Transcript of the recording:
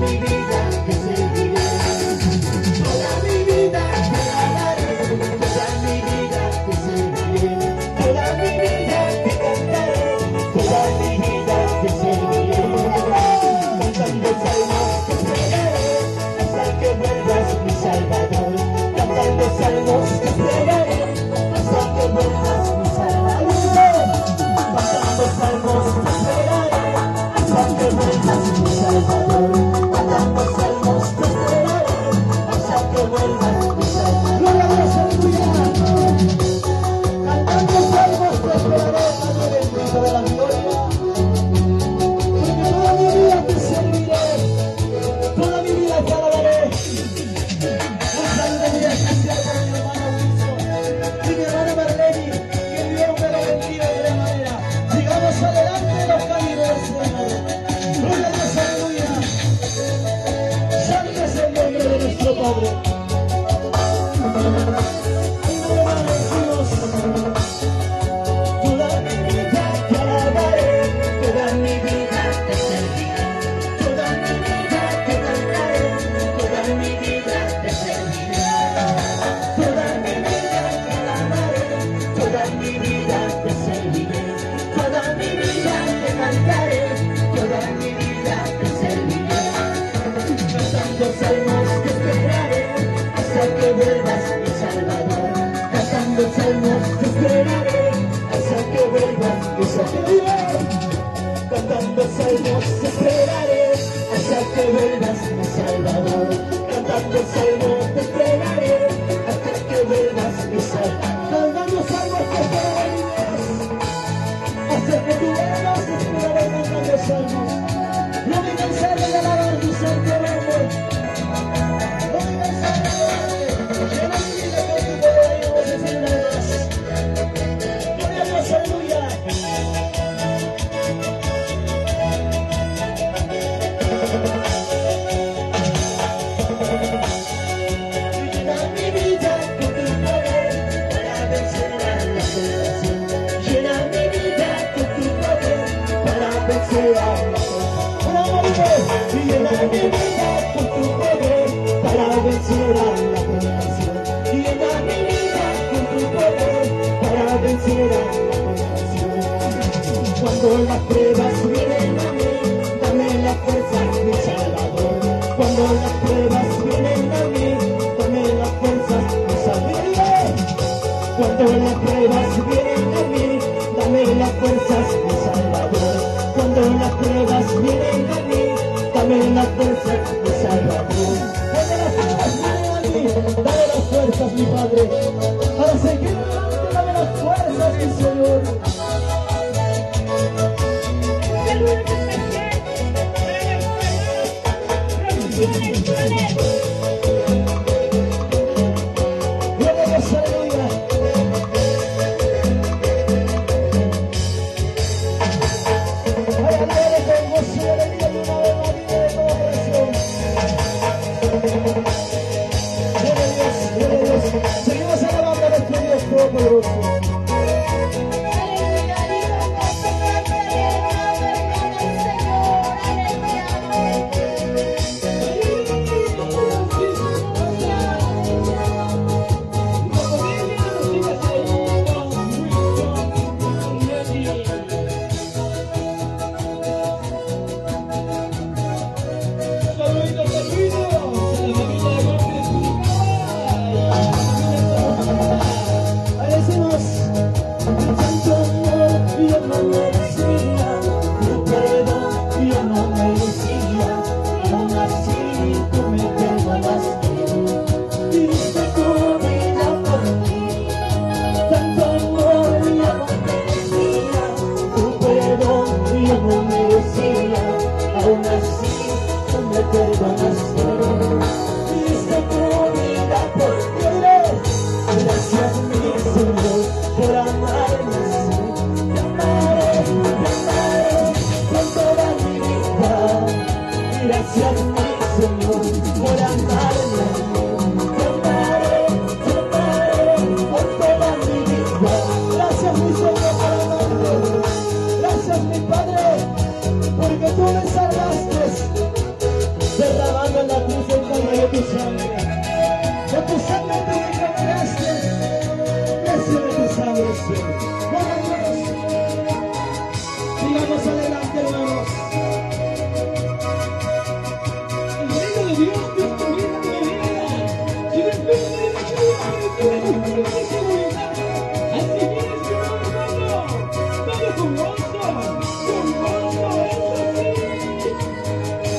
mi vida te serviré. Toda mi vida te alabaré, toda mi vida te serviré. Toda mi vida te cantaré, toda mi vida te serviré. Cantando salmos te esperaré, hasta que vuelvas mi Salvador. Cantando salmos te esperaré, hasta que vuelvas mi Salvador. Cantando salmos te esperaré, hasta que vuelvas mi Salvador. Cantando salmos te esperaré, hasta que vuelvas mi Salvador. Gloria a Dios, aleluya. Cantando salmos te esperaré, Padre bendito de la gloria. Porque toda mi vida te serviré, toda mi vida te alabaré. Un saludo muy especial para mi hermano Wilson y mi hermana Marlene, que Dios me lo bendiga de gran manera. Sigamos adelante los caminos del Señor. Gloria a Dios, aleluya. Santo es el nombre de nuestro Padre. Toda mi vida te alabaré, toda mi vida te serviré. Toda mi vida te cantaré, toda mi vida te serviré. Toda mi vida te alabaré, toda mi vida te serviré. Toda mi vida te cantaré, toda mi vida te serviré. Cantando salmos te esperaré, hasta que vuelvas mi Salvador. Cantando salmos te esperaré, hasta que vuelvas mi Salvador. Cantando salmos te esperaré, hasta que vuelvas mi Salvador. Cantando salmos te esperaré, hasta que vuelvas mi Salvador. Cantando salmos te esperaré, hasta que tú vuelvas te esperaré cantando salmos. No me cansaré de alabar tu santo nombre. No me cansaré de alabarte. Llena mi vida con tu poder y no necesitas más. Gloria a Dios, aleluya. Llena mi vida con tu poder para vencer a la tentación. Llena mi vida con tu poder para vencer a la tentación. Y llena mi vida con tu poder para vencer a la tentación. Y llena mi vida con tu poder para vencer a la tentación. Cuando las pruebas vienen a mí, dame la fuerza, mi Salvador. Cuando las pruebas vienen a mí, dame la fuerza, mi Salvador. Cuando las pruebas vienen a mí, dame las fuerzas, mi Salvador. Cuando las pruebas vienen a mí, dame las fuerzas, mi Salvador. Cuando las pruebas vienen a mí, dame las fuerzas, mi Padre. Para seguir adelante, dame las fuerzas, mi Señor. Gloria a Dios, aleluya. Ay, alábale con gozo y alegría y una vez más vive de todo corazón. Gloria a Dios, gloria a Dios. Seguimos alabando a nuestro Dios todopoderoso. prosper. Gloria a Dios. Sigamos adelante, hermanos. El reino de Dios